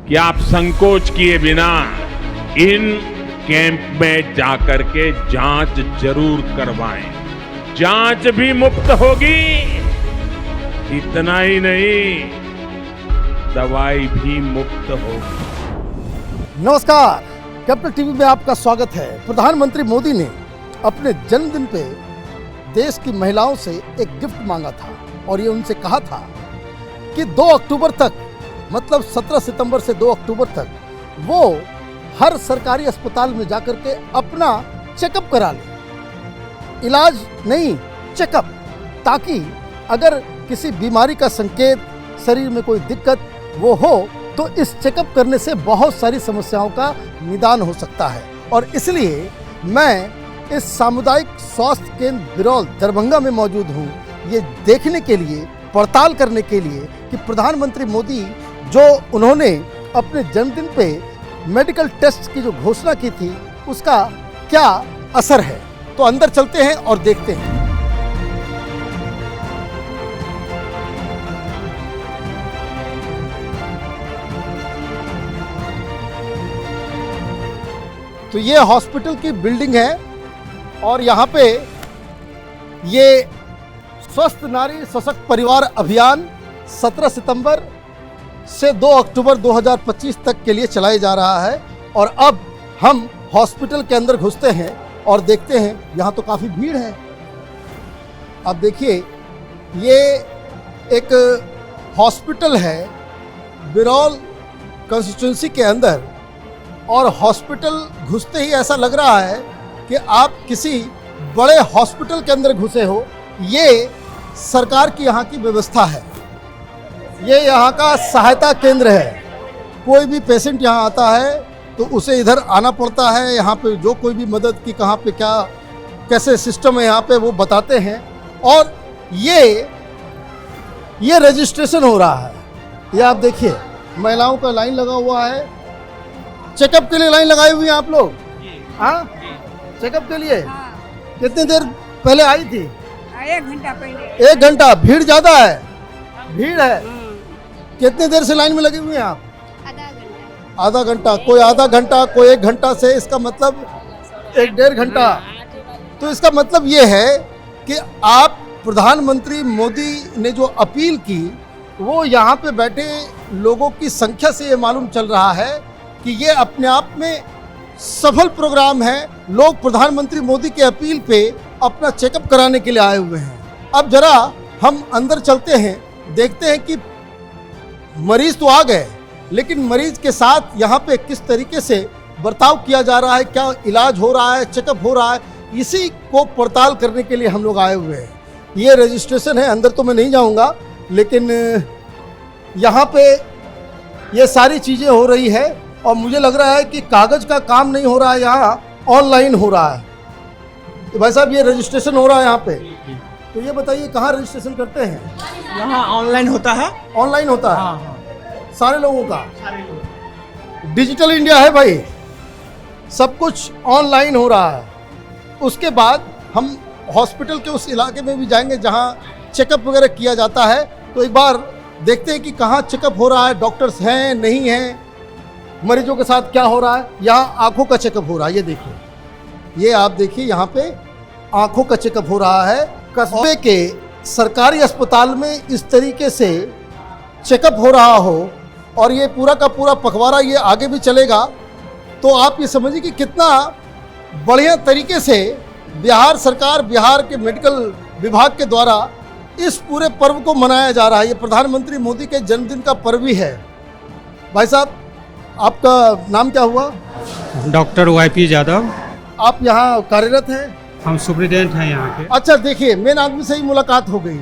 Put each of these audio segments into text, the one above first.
कि आप संकोच किए बिना इन कैंप में जाकर के जांच जरूर करवाएं। जांच भी मुफ्त होगी, इतना ही नहीं, दवाई भी मुफ्त होगी। नमस्कार, कैपिटल टीवी में आपका स्वागत है। प्रधानमंत्री मोदी ने अपने जन्मदिन पे देश की महिलाओं से एक गिफ्ट मांगा था और ये उनसे कहा था कि 2 अक्टूबर तक, मतलब 17 सितंबर से 2 अक्टूबर तक वो हर सरकारी अस्पताल में जाकर के अपना चेकअप करा ले। इलाज नहीं, चेकअप, ताकि अगर किसी बीमारी का संकेत, शरीर में कोई दिक्कत वो हो तो इस चेकअप करने से बहुत सारी समस्याओं का निदान हो सकता है। और इसलिए मैं इस सामुदायिक स्वास्थ्य केंद्र बिरौल दरभंगा में मौजूद हूँ, ये देखने के लिए, पड़ताल करने के लिए कि प्रधानमंत्री मोदी जो उन्होंने अपने जन्मदिन पे मेडिकल टेस्ट की जो घोषणा की थी उसका क्या असर है। तो अंदर चलते हैं और देखते हैं। तो ये हॉस्पिटल की बिल्डिंग है और यहाँ पे ये स्वस्थ नारी सशक्त परिवार अभियान 17 सितंबर से 2 अक्टूबर 2025 तक के लिए चलाया जा रहा है। और अब हम हॉस्पिटल के अंदर घुसते हैं और देखते हैं, यहाँ तो काफ़ी भीड़ है। अब देखिए, ये एक हॉस्पिटल है बिरौल कंस्टिट्यूंसी के अंदर और हॉस्पिटल घुसते ही ऐसा लग रहा है कि आप किसी बड़े हॉस्पिटल के अंदर घुसे हो। ये सरकार की यहाँ की व्यवस्था है, ये यहाँ का सहायता केंद्र है। कोई भी पेशेंट यहाँ आता है तो उसे इधर आना पड़ता है। यहाँ पे जो कोई भी मदद की कहाँ पे क्या कैसे सिस्टम है यहाँ पे वो बताते हैं। और ये रजिस्ट्रेशन हो रहा है। ये आप देखिए, महिलाओं का लाइन लगा हुआ है। चेकअप के लिए लाइन लगाई हुई है आप लोग? हाँ, चेकअप के लिए। कितनी देर पहले आई थी? 1 घंटा पहले। 1 घंटा? भीड़ ज्यादा है? भीड़ है। कितनी देर से लाइन में लगे हुए हैं आप? आधा घंटा। कोई आधा घंटा, कोई 1 घंटा से, इसका मतलब 1-1.5 घंटा। तो इसका मतलब ये है कि आप प्रधानमंत्री मोदी ने जो अपील की वो यहाँ पे बैठे लोगों की संख्या से ये मालूम चल रहा है कि ये अपने आप में सफल प्रोग्राम है। लोग प्रधानमंत्री मोदी के अपील पे अपना चेकअप कराने के लिए आए हुए हैं। अब जरा हम अंदर चलते हैं, देखते हैं कि मरीज तो आ गए, लेकिन मरीज के साथ यहाँ पे किस तरीके से बर्ताव किया जा रहा है, क्या इलाज हो रहा है, चेकअप हो रहा है, इसी को पड़ताल करने के लिए हम लोग आए हुए हैं। ये रजिस्ट्रेशन है, अंदर तो मैं नहीं जाऊँगा, लेकिन यहाँ पे ये सारी चीज़ें हो रही है और मुझे लग रहा है कि कागज़ का काम नहीं हो रहा है, यहाँ ऑनलाइन हो रहा है। तो भाई साहब, ये रजिस्ट्रेशन हो रहा है यहाँ पे, तो ये बताइए कहाँ रजिस्ट्रेशन करते हैं? यहाँ ऑनलाइन होता है। ऑनलाइन होता है? हाँ। सारे लोगों का? डिजिटल इंडिया है भाई, सब कुछ ऑनलाइन हो रहा है। उसके बाद हम हॉस्पिटल के उस इलाके में भी जाएंगे जहाँ चेकअप वगैरह किया जाता है। तो एक बार देखते हैं कि कहाँ चेकअप हो रहा है, डॉक्टर्स हैं नहीं हैं, मरीजों के साथ क्या हो रहा है। यहाँ आँखों का चेकअप हो रहा है, ये देखिए, ये आप देखिए, यहाँ पे आँखों का चेकअप हो रहा है। कस्बे के सरकारी अस्पताल में इस तरीके से चेकअप हो रहा हो और ये पूरा का पूरा पखवाड़ा ये आगे भी चलेगा, तो आप ये समझिए कि कितना बढ़िया तरीके से बिहार सरकार, बिहार के मेडिकल विभाग के द्वारा इस पूरे पर्व को मनाया जा रहा है। ये प्रधानमंत्री मोदी के जन्मदिन का पर्व भी है। भाई साहब, आपका नाम क्या हुआ? Doctor YP Yadav. आप यहाँ कार्यरत हैं? हम सुप्रिटेंडेंट हैं यहाँ के। अच्छा, देखिए, मेन आदमी से ही मुलाकात हो गई।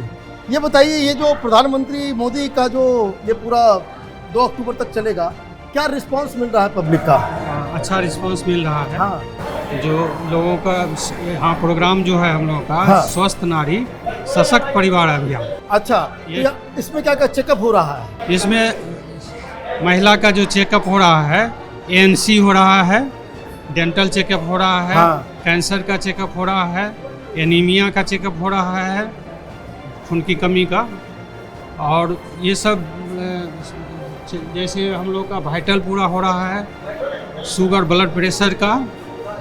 ये बताइए, ये जो प्रधानमंत्री मोदी का जो ये पूरा 2 अक्टूबर तक चलेगा, क्या रिस्पांस मिल रहा है पब्लिक का? अच्छा रिस्पांस मिल रहा है। हाँ। जो लोगों का यहाँ प्रोग्राम जो है हम लोगों का, हाँ। स्वस्थ नारी सशक्त परिवार अभियान। अच्छा, इसमें क्या क्या चेकअप हो रहा है? इसमें महिला का जो चेकअप हो रहा है, ANC हो रहा है, डेंटल चेकअप हो रहा है, हाँ। कैंसर का चेकअप हो रहा है, एनीमिया का चेकअप हो रहा है, खून की कमी का, और ये सब जैसे हम लोग का वाइटल पूरा हो रहा है, शुगर ब्लड प्रेशर का,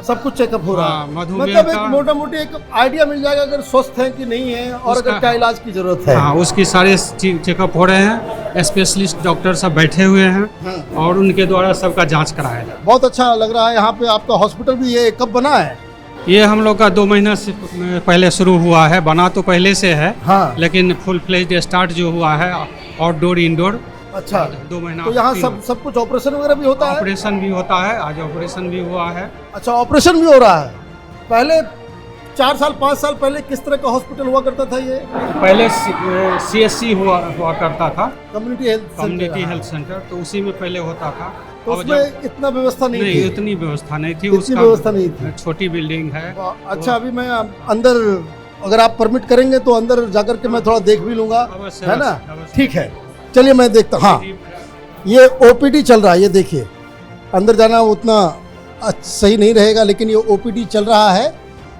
सब कुछ चेकअप हो रहा हाँ, है। मधुमेह मतलब एक का। मोटा मोटी एक आइडिया मिल जाएगा अगर स्वस्थ है कि नहीं है और उसका- अगर क्या इलाज की जरूरत है। हाँ, उसकी सारे चेकअप हो रहे हैं। स्पेशलिस्ट डॉक्टर सब बैठे हुए हैं और उनके द्वारा सबका जांच कराया जाए। बहुत अच्छा लग रहा है। यहाँ पे आपका हॉस्पिटल भी ये कब बना है? ये हम लोग का 2 महीना से पहले शुरू हुआ है। बना तो पहले से है, हाँ। लेकिन फुल फ्लेज स्टार्ट जो हुआ है आउटडोर इंडोर, अच्छा, 2 महीना। तो यहाँ सब कुछ ऑपरेशन वगैरह भी होता है? ऑपरेशन भी होता है, आज ऑपरेशन भी हुआ है। अच्छा, ऑपरेशन भी हो रहा है। पहले 4 साल 5 साल पहले किस तरह का हॉस्पिटल हुआ करता था ये? पहले CSC हुआ करता था, कम्युनिटी हेल्थ सेंटर, तो उसी में पहले होता था। तो अब उसमें इतना व्यवस्था नहीं थी? उतनी व्यवस्था नहीं थी, इतनी व्यवस्था नहीं थी। छोटी बिल्डिंग है। अच्छा, अभी मैं अंदर, अगर आप परमिट करेंगे तो अंदर जाकर के मैं थोड़ा देख भी लूंगा, अवश्य, है ना? अवश्य। ठीक है, चलिए मैं देखता। हाँ, ये OPD चल रहा है, ये देखिए। अंदर जाना उतना सही नहीं रहेगा, लेकिन ये OPD चल रहा है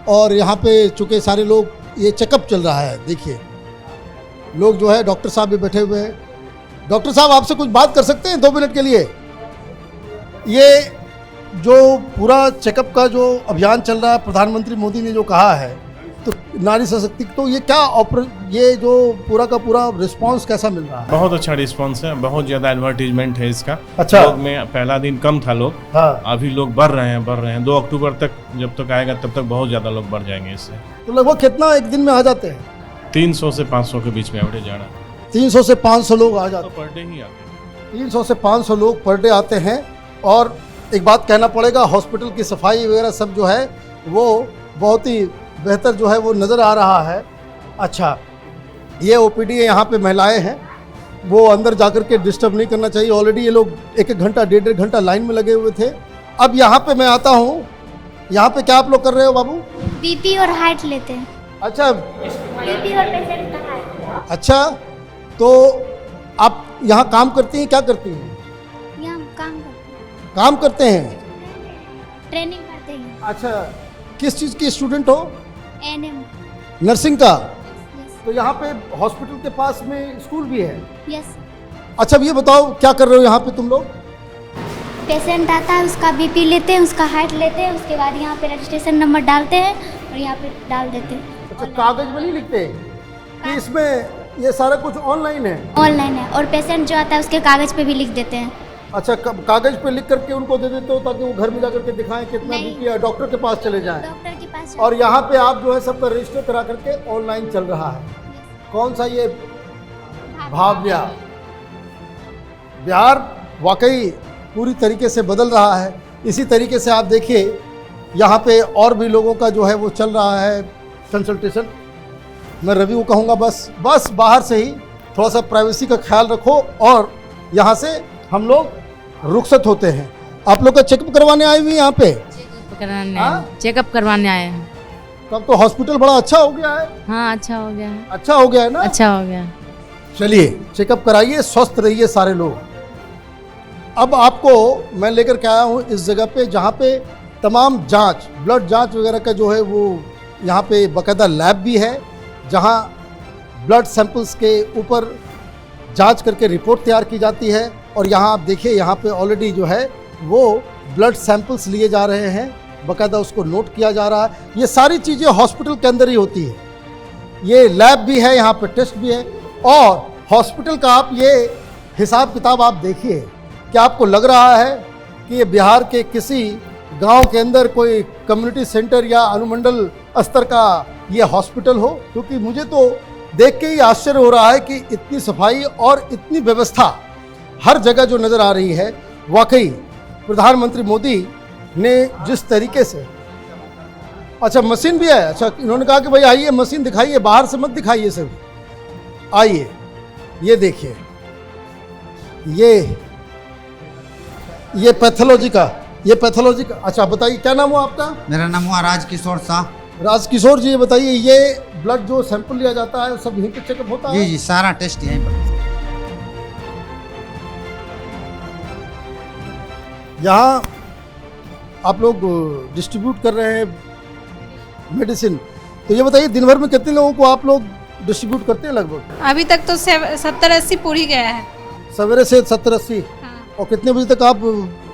और यहाँ पे चूँकि सारे लोग, ये चेकअप चल रहा है। देखिए लोग जो है, डॉक्टर साहब भी बैठे हुए हैं। डॉक्टर साहब, आपसे कुछ बात कर सकते हैं 2 मिनट के लिए? ये जो पूरा चेकअप का जो अभियान चल रहा है, प्रधानमंत्री मोदी ने जो कहा है, तो नारी सशक्तिकरण, तो ये क्या ये जो पूरा का पूरा रिस्पांस कैसा मिल रहा है? बहुत अच्छा रिस्पांस है, बहुत ज़्यादा एडवर्टीजमेंट है इसका। अच्छा। लोग में पहला दिन कम था लोग, हाँ, अभी लोग बढ़ रहे हैं। 2 अक्टूबर तक जब तक आएगा तब तक बहुत ज़्यादा लोग बढ़ जाएंगे इससे। तो लगभग कितना एक दिन में आ जाते हैं? 300 से 500 के बीच में एवरेज आ रहा है। 300 से 500 लोग आ जाते तो पर डे ही आते हैं। हैं। 300 से 500 लोग पर डे आते हैं। और एक बात कहना पड़ेगा, हॉस्पिटल की सफाई वगैरह सब जो है वो बहुत ही बेहतर जो है वो नज़र आ रहा है। अच्छा, ये OPD है, यहाँ पे महिलाएं हैं, वो अंदर जाकर के डिस्टर्ब नहीं करना चाहिए। ऑलरेडी ये लोग 1-1 घंटा 1.5 घंटा लाइन में लगे हुए थे। अब यहाँ पे मैं आता हूँ, यहाँ पे क्या आप लोग कर रहे हो बाबू? बीपी और हार्ट लेते हैं। अच्छा, बीपी और पेशेंट का हार्ट। अच्छा, तो आप यहाँ काम करती हैं, क्या करती हैं? यहाँ काम करते हैं, काम करते हैं? ट्रेनिंग करते हैं। अच्छा, किस चीज़ की स्टूडेंट हो? एनएम। नर्सिंग का? यस तो यहाँ पे हॉस्पिटल के पास में स्कूल भी है? यस। अच्छा, अब ये बताओ क्या कर रहे हो यहाँ पे तुम लोग? पेशेंट आता है, उसका बीपी लेते हैं, उसका हार्ट लेते हैं, उसके बाद यहाँ पे रजिस्ट्रेशन नंबर डालते हैं और यहाँ पे डाल देते हैं। अच्छा, कागज में नहीं लिखते कि इसमें ये सारा कुछ ऑनलाइन है? ऑनलाइन है, और पेशेंट जो आता है उसके कागज पे भी लिख देते हैं। अच्छा, कागज पे लिख करके उनको दे देते हो ताकि वो घर में जाकर के दिखाएं कितना नहीं। बीपी है, डॉक्टर के पास चले जाएं? डॉक्टर के पास और यहाँ पे आप जो है सबका रजिस्टर करा करके ऑनलाइन चल रहा है। कौन सा ये? भाव्या। बिहार वाकई पूरी तरीके से बदल रहा है। इसी तरीके से आप देखिए यहाँ पे और भी लोगों का जो है वो चल रहा है कंसल्टेशन। मैं रवि को कहूँगा बस बाहर से ही थोड़ा सा प्राइवेसी का ख्याल रखो और यहाँ से हम लोग रुखसत होते हैं। आप लोग का चेकअप करवाने आए हुए हैं यहाँ पे? चेकअप करवाने आए हैं। तब तो हॉस्पिटल बड़ा अच्छा हो गया है। हाँ, अच्छा हो गया है। अच्छा हो गया है ना? अच्छा हो गया। चलिए, चेकअप कराइए, स्वस्थ रहिए सारे लोग। अब आपको मैं लेकर के आया हूँ इस जगह पे जहाँ पे तमाम जांच, ब्लड जांच वगैरह का जो है वो यहाँ पे बाकायदा लैब भी है, जहाँ ब्लड सैंपल्स के ऊपर जांच करके रिपोर्ट तैयार की जाती है। और यहाँ आप देखिए, यहाँ पे ऑलरेडी जो है वो ब्लड सैंपल्स लिए जा रहे हैं, बाकायदा उसको नोट किया जा रहा है। ये सारी चीज़ें हॉस्पिटल के अंदर ही होती है। ये लैब भी है, यहाँ पे टेस्ट भी है। और हॉस्पिटल का आप ये हिसाब किताब आप देखिए, क्या आपको लग रहा है कि ये बिहार के किसी गांव के अंदर कोई कम्युनिटी सेंटर या अनुमंडल स्तर का ये हॉस्पिटल हो? क्योंकि मुझे तो देख के ही आश्चर्य हो रहा है कि इतनी सफाई और इतनी व्यवस्था हर जगह जो नज़र आ रही है। वाकई प्रधानमंत्री मोदी ने जिस तरीके से, अच्छा मशीन भी है। अच्छा, इन्होंने कहा कि भाई आइए मशीन दिखाइए, बाहर से मत दिखाइए सभी, आइए ये देखिए, ये पैथोलॉजी का, अच्छा बताइए क्या नाम हुआ आपका? मेरा नाम हुआ राजकिशोर शाह। राजकिशोर जी, ये बताइए, ये ब्लड जो सैंपल लिया जाता है सब यहीं पे चेकअप होता है? जी, सारा टेस्ट यहीं पर। यहाँ आप लोग डिस्ट्रीब्यूट कर रहे हैं मेडिसिन, तो ये बताइए दिन भर में कितने लोगों को आप लोग डिस्ट्रीब्यूट करते हैं लगभग? अभी तक तो 70-80 पूरी गया है। सवेरे से 70-80 हाँ, और कितने बजे तक आप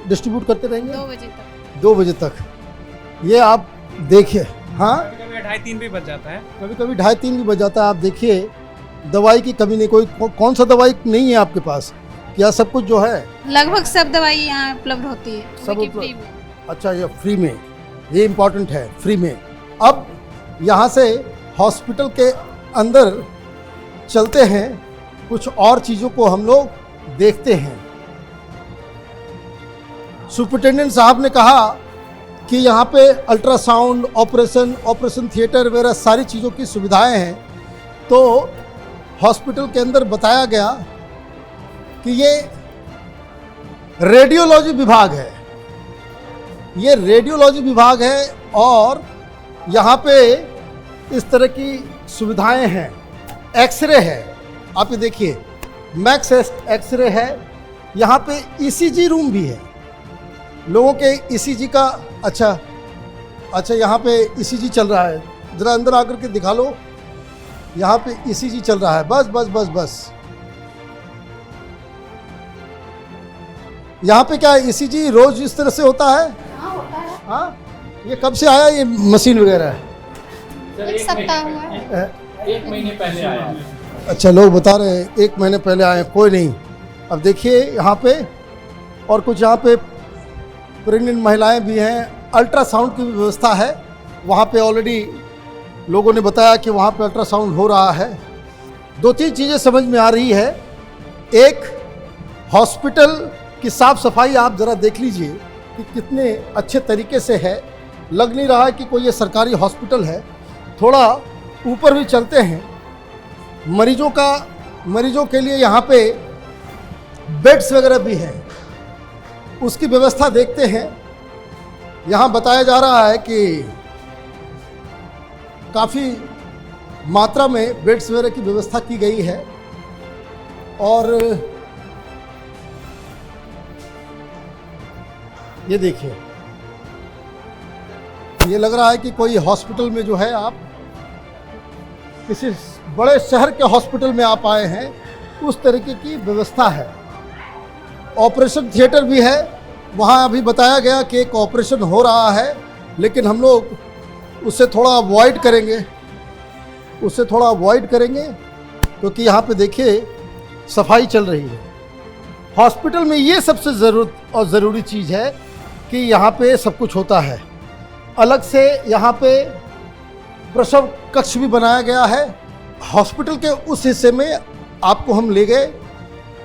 डिस्ट्रीब्यूट करते रहेंगे? 2 बजे तक। 2 बजे तक। ये आप देखिए, हाँ कभी 2:30-3 भी बज जाता है। कभी कभी 2:30-3 भी बज जाता है। आप देखिए दवाई की कमी नहीं, कौन सा दवाई नहीं है आपके पास? क्या सब कुछ जो है? लगभग सब दवाई यहाँ उपलब्ध होती है, सब लेकिन उपलब्ध। फ्री में। अच्छा, ये फ्री में, ये इम्पोर्टेंट है, फ्री में। अब यहाँ से हॉस्पिटल के अंदर चलते हैं, कुछ और चीज़ों को हम लोग देखते हैं। सुपरिटेंडेंट साहब ने कहा कि यहाँ पे अल्ट्रासाउंड, ऑपरेशन थिएटर वगैरह सारी चीज़ों की सुविधाएं हैं। तो हॉस्पिटल के अंदर बताया गया कि ये रेडियोलॉजी विभाग है, ये रेडियोलॉजी विभाग है और यहाँ पे इस तरह की सुविधाएं हैं। एक्सरे है, आप ये देखिए, मैक्स एक्सरे है। यहाँ पे ईसीजी रूम भी है, लोगों के ईसीजी का। अच्छा यहाँ पे ईसीजी चल रहा है, ज़रा अंदर आकर के दिखा लो। यहाँ पे ईसीजी चल रहा है, बस। यहाँ पे क्या ईसीजी रोज इस तरह से होता है? हाँ, ये कब से आया ये मशीन वगैरह? 1 सप्ताह हुआ है। 1 महीने पहले आया। अच्छा, लोग बता रहे हैं 1 महीने पहले आए, कोई नहीं। अब देखिए यहाँ पे और कुछ यहाँ पे प्रेग्नेंट महिलाएं भी हैं। अल्ट्रासाउंड की भी व्यवस्था है वहाँ पे, ऑलरेडी लोगों ने बताया कि वहाँ पे अल्ट्रासाउंड हो रहा है। 2-3 चीज़ें समझ में आ रही है। एक, हॉस्पिटल की साफ़ सफाई आप ज़रा देख लीजिए कि कितने अच्छे तरीके से है। लग नहीं रहा है कि कोई ये सरकारी हॉस्पिटल है। थोड़ा ऊपर भी चलते हैं। मरीजों के लिए यहाँ पे बेड्स वगैरह भी हैं, उसकी व्यवस्था देखते हैं। यहाँ बताया जा रहा है कि काफ़ी मात्रा में बेड्स वगैरह की व्यवस्था की गई है। और ये देखिए, ये लग रहा है कि कोई हॉस्पिटल में जो है, आप किसी बड़े शहर के हॉस्पिटल में आप आए हैं, उस तरीके की व्यवस्था है। ऑपरेशन थिएटर भी है वहाँ। अभी बताया गया कि एक ऑपरेशन हो रहा है, लेकिन हम लोग उससे थोड़ा अवॉइड करेंगे क्योंकि यहाँ पे देखिए सफाई चल रही है। हॉस्पिटल में ये सबसे ज़रूरी चीज़ है कि यहाँ पे सब कुछ होता है। अलग से यहाँ पे प्रसव कक्ष भी बनाया गया है। हॉस्पिटल के उस हिस्से में आपको हम ले गए।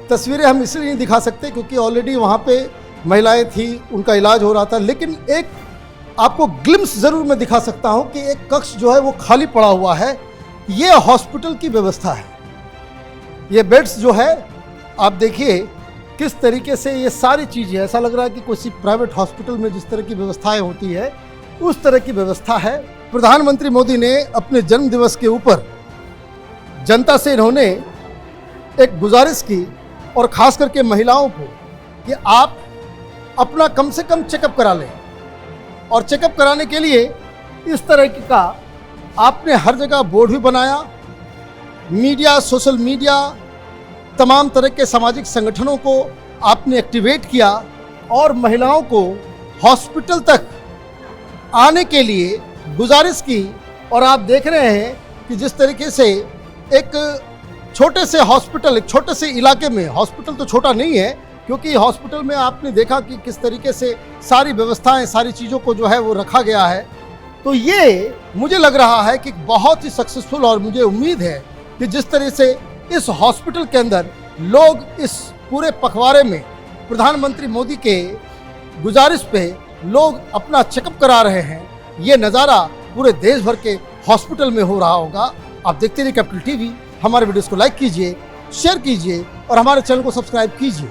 तस्वीरें हम इसलिए नहीं दिखा सकते क्योंकि ऑलरेडी वहाँ पे महिलाएं थी, उनका इलाज हो रहा था। लेकिन एक आपको ग्लिम्स ज़रूर मैं दिखा सकता हूँ कि एक कक्ष जो है वो खाली पड़ा हुआ है। ये हॉस्पिटल की व्यवस्था है। ये बेड्स जो है, आप देखिए किस तरीके से ये सारी चीज़ें, ऐसा लग रहा है कि किसी प्राइवेट हॉस्पिटल में जिस तरह की व्यवस्थाएं होती है उस तरह की व्यवस्था है। प्रधानमंत्री मोदी ने अपने जन्मदिवस के ऊपर जनता से इन्होंने एक गुजारिश की, और ख़ास करके महिलाओं को, कि आप अपना कम से कम चेकअप करा लें। और चेकअप कराने के लिए इस तरह का आपने हर जगह बोर्ड भी बनाया। मीडिया, सोशल मीडिया, तमाम तरह के सामाजिक संगठनों को आपने एक्टिवेट किया और महिलाओं को हॉस्पिटल तक आने के लिए गुजारिश की। और आप देख रहे हैं कि जिस तरीके से एक छोटे से हॉस्पिटल, एक छोटे से इलाके में, हॉस्पिटल तो छोटा नहीं है क्योंकि हॉस्पिटल में आपने देखा कि किस तरीके से सारी व्यवस्थाएं, सारी चीज़ों को जो है वो रखा गया है। तो ये मुझे लग रहा है कि बहुत ही सक्सेसफुल, और मुझे उम्मीद है कि जिस तरह से इस हॉस्पिटल के अंदर लोग इस पूरे पखवाड़े में प्रधानमंत्री मोदी के गुजारिश पे लोग अपना चेकअप करा रहे हैं, ये नज़ारा पूरे देश भर के हॉस्पिटल में हो रहा होगा। आप देखते रहिए कैपिटल टीवी। हमारे वीडियोस को लाइक कीजिए, शेयर कीजिए और हमारे चैनल को सब्सक्राइब कीजिए।